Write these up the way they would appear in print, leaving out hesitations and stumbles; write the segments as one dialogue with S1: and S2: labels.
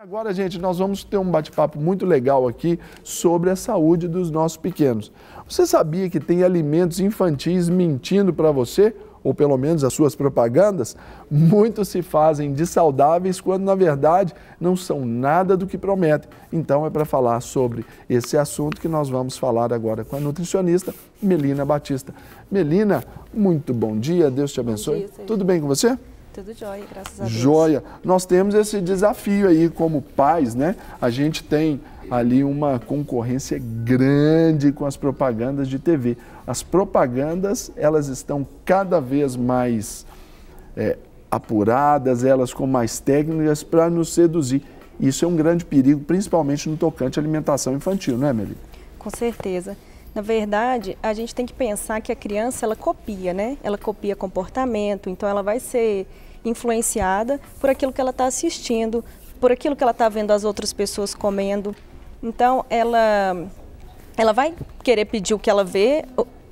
S1: Agora, gente, nós vamos ter um bate-papo muito legal aqui sobre a saúde dos nossos pequenos. Você sabia que tem alimentos infantis mentindo para você? Ou pelo menos as suas propagandas? Muitos se fazem de saudáveis quando, na verdade, não são nada do que prometem. Então, é para falar sobre esse assunto que nós vamos falar agora com a nutricionista Melina Batista. Melina, muito bom dia, Deus te abençoe.
S2: Bom dia,
S1: tudo bem com você?
S2: Tudo jóia, graças a Deus.
S1: Jóia. Nós temos esse desafio aí como pais, né? A gente tem ali uma concorrência grande com as propagandas de TV. As propagandas, elas estão cada vez mais apuradas, elas com mais técnicas para nos seduzir. Isso é um grande perigo, principalmente no tocante à alimentação infantil, não é, Melina?
S2: Com certeza. Na verdade, a gente tem que pensar que a criança, ela copia, né? Ela copia comportamento, então ela vai ser influenciada por aquilo que ela está assistindo, por aquilo que ela está vendo as outras pessoas comendo. Então, ela vai querer pedir o que ela vê,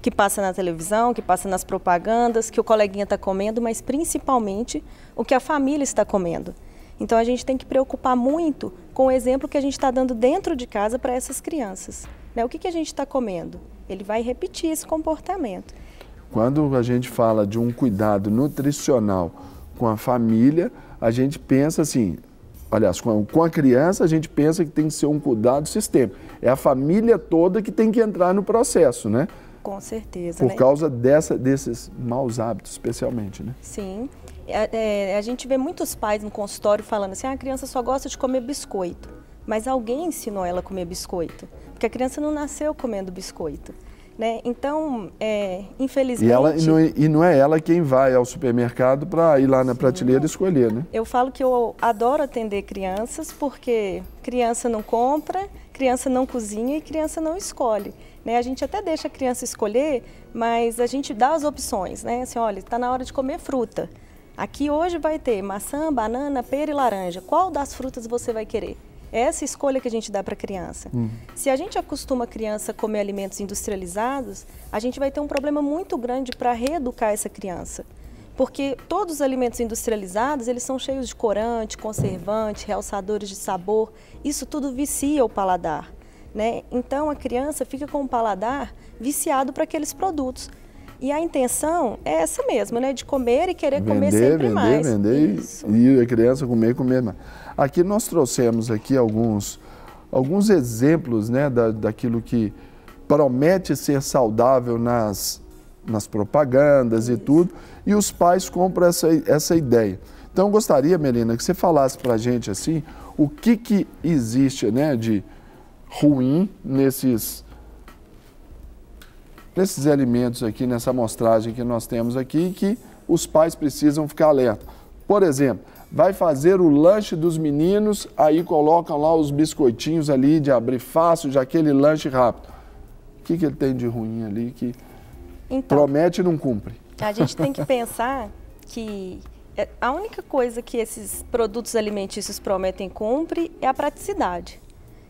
S2: que passa na televisão, que passa nas propagandas, que o coleguinha está comendo, mas principalmente o que a família está comendo. Então, a gente tem que preocupar muito com o exemplo que a gente está dando dentro de casa para essas crianças. O que a gente está comendo? Ele vai repetir esse comportamento.
S1: Quando a gente fala de um cuidado nutricional com a família, a gente pensa assim, aliás, com a criança a gente pensa que tem que ser um cuidado sistêmico. É a família toda que tem que entrar no processo, né?
S2: Com certeza.
S1: Por causa desses maus hábitos, especialmente, né?
S2: Sim. A gente vê muitos pais no consultório falando assim, a criança só gosta de comer biscoito. Mas alguém ensinou ela a comer biscoito. Porque a criança não nasceu comendo biscoito, né? Então, infelizmente...
S1: E não é ela quem vai ao supermercado para ir lá na prateleira escolher, né?
S2: Eu falo que eu adoro atender crianças porque criança não compra, criança não cozinha e criança não escolhe, né? A gente até deixa a criança escolher, mas a gente dá as opções, né? Assim, olha, está na hora de comer fruta. Aqui hoje vai ter maçã, banana, pera e laranja. Qual das frutas você vai querer? É essa escolha que a gente dá para a criança. Se a gente acostuma a criança a comer alimentos industrializados, a gente vai ter um problema muito grande para reeducar essa criança. Porque todos os alimentos industrializados, eles são cheios de corante, conservante, realçadores de sabor. Isso tudo vicia o paladar, né? Então, a criança fica com o paladar viciado para aqueles produtos. E a intenção é essa mesmo, né? De comer e querer comer sempre mais.
S1: Vender e a criança comer e comer mais. Aqui nós trouxemos aqui alguns exemplos, né, daquilo que promete ser saudável nas propagandas e tudo, e os pais compram essa ideia. Então, eu gostaria, Melina, que você falasse para a gente assim, o que existe, né, de ruim nesses alimentos aqui, nessa amostragem que nós temos aqui, que os pais precisam ficar alerta. Por exemplo, vai fazer o lanche dos meninos, aí colocam lá os biscoitinhos ali de abrir fácil, já aquele lanche rápido. O que ele tem de ruim ali que promete e não cumpre?
S2: A gente tem que pensar que a única coisa que esses produtos alimentícios prometem e cumprem é a praticidade,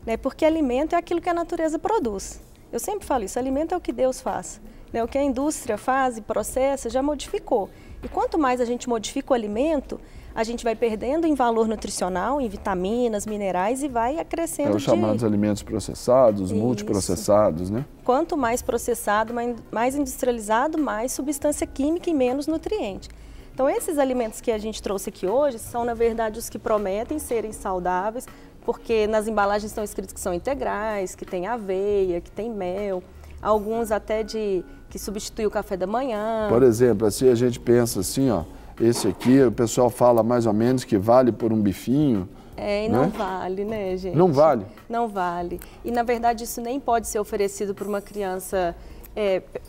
S2: né? Porque alimento é aquilo que a natureza produz. Eu sempre falo isso, alimento é o que Deus faz, né? O que a indústria faz e processa já modificou. E quanto mais a gente modifica o alimento, a gente vai perdendo em valor nutricional, em vitaminas, minerais e vai acrescendo
S1: os chamados alimentos processados, multiprocessados, né?
S2: Quanto mais processado, mais industrializado, mais substância química e menos nutriente. Então, esses alimentos que a gente trouxe aqui hoje são, na verdade, os que prometem serem saudáveis, porque nas embalagens estão escritos que são integrais, que tem aveia, que tem mel, alguns até que substituem o café da manhã.
S1: Por exemplo, assim a gente pensa assim, ó, esse aqui o pessoal fala mais ou menos que vale por um bifinho.
S2: E não vale, né, gente?
S1: Não vale?
S2: Não vale. E, na verdade, isso nem pode ser oferecido para uma criança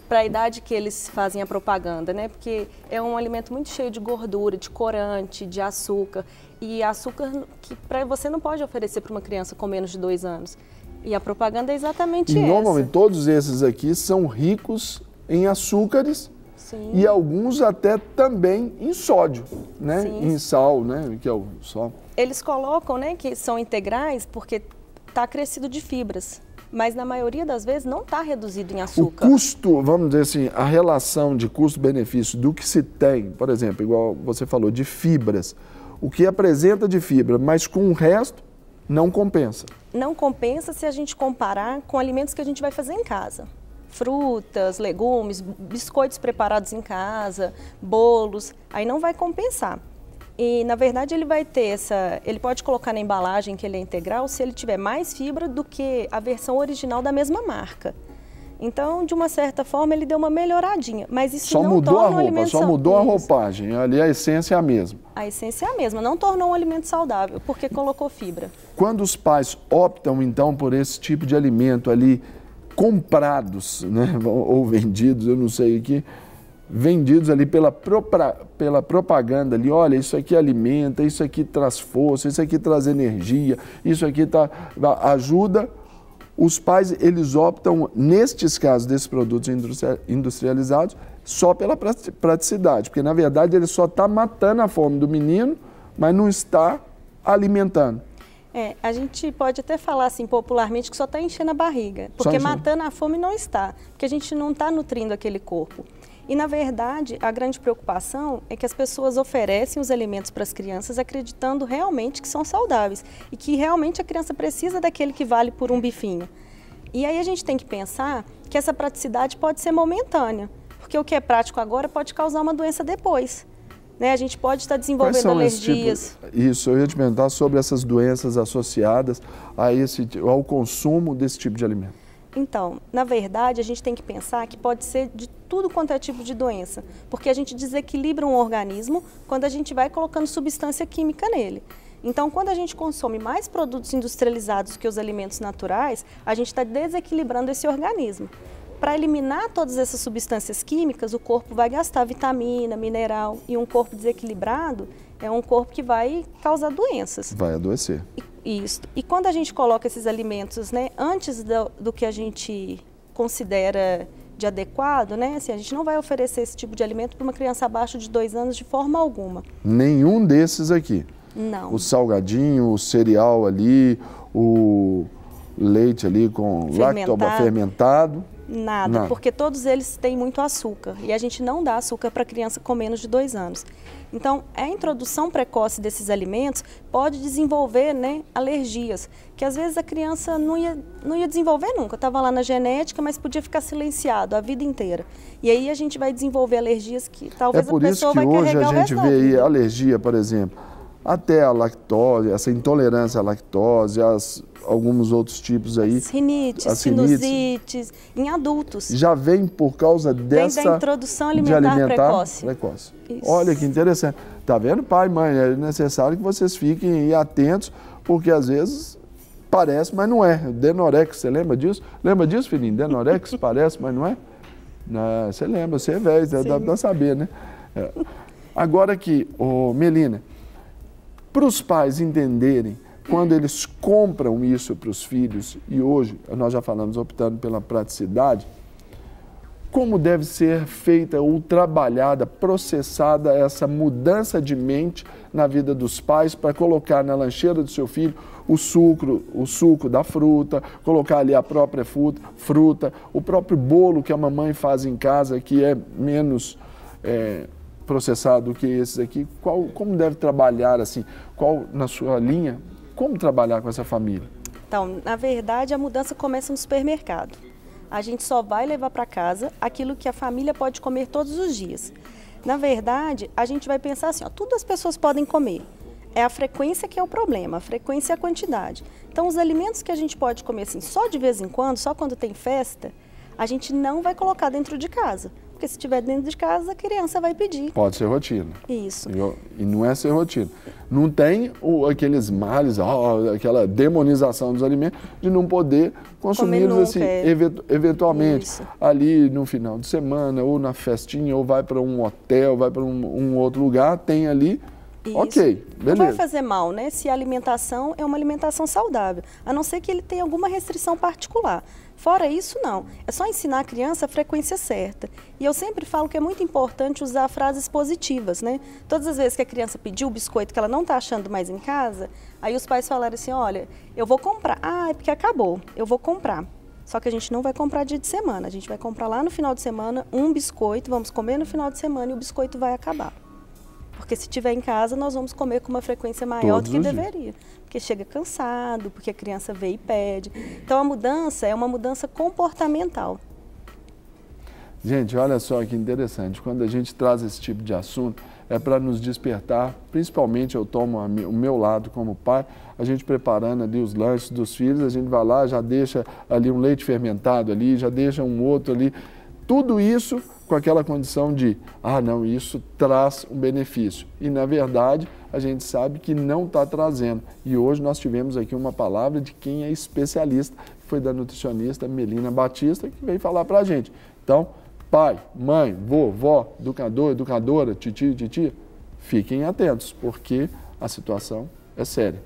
S2: para a idade que eles fazem a propaganda, né? Porque é um alimento muito cheio de gordura, de corante, de açúcar. E açúcar que você não pode oferecer para uma criança com menos de 2 anos. E a propaganda é exatamente essa.
S1: Normalmente, todos esses aqui são ricos em açúcares.
S2: Sim.
S1: E alguns até também em sódio, né?
S2: Sim.
S1: Em sal, né? Que é o sal.
S2: Eles colocam, né, que são integrais porque está acrescido de fibras. Mas na maioria das vezes não está reduzido em açúcar.
S1: O custo, vamos dizer assim, a relação de custo-benefício do que se tem, por exemplo, igual você falou, de fibras, o que apresenta de fibra, mas com o resto Não compensa.
S2: Não compensa se a gente comparar com alimentos que a gente vai fazer em casa. Frutas, legumes, biscoitos preparados em casa, bolos, aí não vai compensar. E, na verdade, ele vai ter ele pode colocar na embalagem que ele é integral se ele tiver mais fibra do que a versão original da mesma marca. Então, de uma certa forma, ele deu uma melhoradinha, mas isso
S1: só
S2: não
S1: mudou
S2: torna
S1: a roupa,
S2: um alimento
S1: só mudou a roupagem, ali a essência é a mesma.
S2: A essência é a mesma, não tornou um alimento saudável, porque colocou fibra.
S1: Quando os pais optam, então, por esse tipo de alimento ali, comprados, né, ou vendidos, eu não sei aqui, vendidos ali pela propaganda ali, olha, isso aqui alimenta, isso aqui traz força, isso aqui traz energia, isso aqui ajuda. Os pais, eles optam, nestes casos desses produtos industrializados, só pela praticidade, porque na verdade ele só está matando a fome do menino, mas não está alimentando.
S2: A gente pode até falar assim popularmente que só está enchendo a barriga, porque matando a fome não está, porque a gente não está nutrindo aquele corpo. E, na verdade, a grande preocupação é que as pessoas oferecem os alimentos para as crianças acreditando realmente que são saudáveis e que realmente a criança precisa daquele que vale por um bifinho. E aí a gente tem que pensar que essa praticidade pode ser momentânea, porque o que é prático agora pode causar uma doença depois. Né? A gente pode estar desenvolvendo alergias.
S1: Isso, eu ia te perguntar sobre essas doenças associadas ao consumo desse tipo de alimento.
S2: Então, na verdade, a gente tem que pensar que pode ser de tudo quanto é tipo de doença, porque a gente desequilibra um organismo quando a gente vai colocando substância química nele. Então, quando a gente consome mais produtos industrializados que os alimentos naturais, a gente está desequilibrando esse organismo. Para eliminar todas essas substâncias químicas, o corpo vai gastar vitamina, mineral, e um corpo desequilibrado é um corpo que vai causar doenças.
S1: Vai adoecer.
S2: Isso. E quando a gente coloca esses alimentos, né, antes do que a gente considera de adequado, né, assim, a gente não vai oferecer esse tipo de alimento para uma criança abaixo de 2 anos de forma alguma.
S1: Nenhum desses aqui?
S2: Não.
S1: O salgadinho, o cereal ali, o leite ali com fermentado?
S2: Nada, porque todos eles têm muito açúcar e a gente não dá açúcar para criança com menos de 2 anos. Então, a introdução precoce desses alimentos pode desenvolver, né, alergias, que às vezes a criança não ia desenvolver nunca, estava lá na genética, mas podia ficar silenciado a vida inteira. E aí a gente vai desenvolver alergias que talvez a pessoa vai carregar o resto da vida. É por isso que hoje a gente vê aí alergia,
S1: por exemplo, até a lactose, essa intolerância à lactose, alguns outros tipos aí.
S2: As sinusites, em adultos.
S1: Já vem por causa dessa...
S2: Vem da introdução alimentar precoce.
S1: Olha que interessante. Tá vendo, pai e mãe? É necessário que vocês fiquem atentos, porque às vezes parece, mas não é. Denorex, você lembra disso? Lembra disso, filhinho? Denorex parece, mas não é? Não, você lembra, você é velho, dá pra saber, né? Agora aqui, Melina, para os pais entenderem, quando eles compram isso para os filhos, e hoje nós já falamos optando pela praticidade, como deve ser feita ou trabalhada, processada essa mudança de mente na vida dos pais para colocar na lancheira do seu filho o suco da fruta, colocar ali a própria fruta, o próprio bolo que a mamãe faz em casa, que é menos processado do que esses aqui. Como deve trabalhar assim? Qual, na sua linha, como trabalhar com essa família?
S2: Então, na verdade, a mudança começa no supermercado. A gente só vai levar para casa aquilo que a família pode comer todos os dias. Na verdade, a gente vai pensar assim, tudo as pessoas podem comer. É a frequência que é o problema, a frequência e a quantidade. Então, os alimentos que a gente pode comer assim, só de vez em quando, só quando tem festa, a gente não vai colocar dentro de casa. Porque se estiver dentro de casa, a criança vai pedir.
S1: Pode ser rotina.
S2: Isso.
S1: E não é ser rotina. Não tem aqueles males, aquela demonização dos alimentos, de não poder consumi-los assim, eventualmente. Isso. Ali no final de semana, ou na festinha, ou vai para um hotel, vai para um outro lugar, tem ali. Isso. Ok, beleza.
S2: Não vai fazer mal, né? Se a alimentação é uma alimentação saudável, a não ser que ele tenha alguma restrição particular. Fora isso, não. É só ensinar a criança a frequência certa. E eu sempre falo que é muito importante usar frases positivas, né? Todas as vezes que a criança pediu o biscoito que ela não está achando mais em casa, aí os pais falaram assim, olha, eu vou comprar. Ah, é porque acabou, eu vou comprar. Só que a gente não vai comprar dia de semana, a gente vai comprar lá no final de semana um biscoito, vamos comer no final de semana e o biscoito vai acabar. Porque se estiver em casa, nós vamos comer com uma frequência maior do que deveria. Porque chega cansado, porque a criança vê e pede. Então a mudança é uma mudança comportamental.
S1: Gente, olha só que interessante, quando a gente traz esse tipo de assunto, é para nos despertar, principalmente eu tomo o meu lado como pai, a gente preparando ali os lanches dos filhos, a gente vai lá, já deixa ali um leite fermentado ali, já deixa um outro ali, tudo isso com aquela condição de, não, isso traz um benefício. E na verdade, a gente sabe que não está trazendo. E hoje nós tivemos aqui uma palavra de quem é especialista, que foi da nutricionista Melina Batista, que veio falar para a gente. Então, pai, mãe, vovó, educador, educadora, titio, titia, fiquem atentos, porque a situação é séria.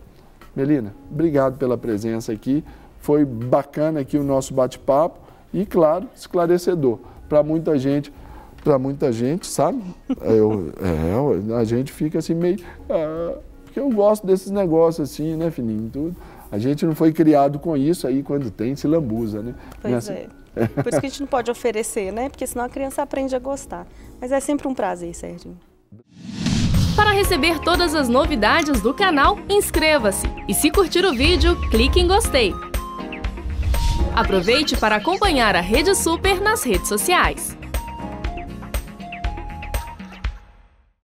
S1: Melina, obrigado pela presença aqui. Foi bacana aqui o nosso bate-papo e, claro, esclarecedor. Para muita gente, sabe? A gente fica assim meio... porque eu gosto desses negócios assim, né, Fininho? Tudo. A gente não foi criado com isso, aí quando tem, se lambuza, né?
S2: Pois é. Por isso que a gente não pode oferecer, né? Porque senão a criança aprende a gostar. Mas é sempre um prazer, Serginho.
S3: Para receber todas as novidades do canal, inscreva-se. E se curtir o vídeo, clique em gostei. Aproveite para acompanhar a Rede Super nas redes sociais.